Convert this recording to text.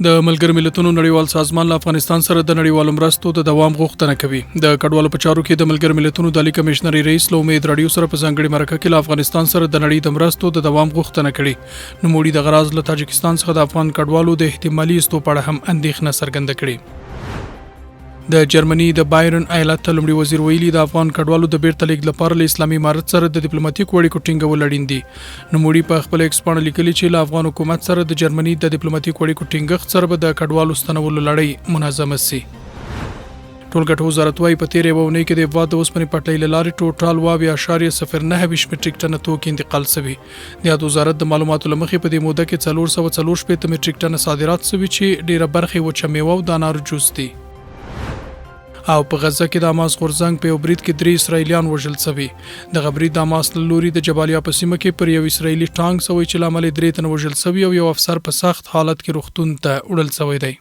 د ملګر ملتونو نړیوال سازمان له افغانستان سره د نړیوالو مرستو د دوام غوښتنه کوي. د کډوالو په چارو کې د ملګر ملتونو د عالی کمشنري رئیس له امید رادیو سره په ځانګړي مرکه کې له افغانستان سره د نړۍ د مرستو د دوام غوښتنه کړې. نوموړي د غراض له تاجکستان څخه د افغان کډوالو د احتمالي استو په اړه هم اندېښنه څرګنده کړې. د جرمني د بایرن ایالت لومړي وزیر ویلي د افغان کډوالو د بیرته لیږد لپاره له اسلامي امارت سره د ډیپلوماټیکو اړیکو ټینګول اړین دي. نوموړي په خپل ایکس پاڼه لیکلي چې له افغان حکومت سره د جرمني د ډیپلوماټیکو اړیکو ټینګښت سره به د کډوالو ستنولو لړۍ منظمه شي. ټولګټو وزارت وايي په تیرې اونۍ کې د هیواد د اوسپنې پټلۍ له لارې ټوټال 0.09 میټریک ټنه توکي انتقال شوي. د یاد وزارت د معلوماتو له مخې په دې موده کې 444 میټریک ټنه صادرات شوي چې ډیره برخه وچه میوه او د انارو جوس دي. او په غزه کې د حماس غورځنګ په یو برید کې 3 اسرایلیان وژل شوي. د برید د حماس له لوري د جبالیا په سیمه کې پر یو اسرایلی ټانک شوی چې له امله 3 تنه وژل شوي او یو افسر په سخت حالت کې روغتون ته وړل شوی دی.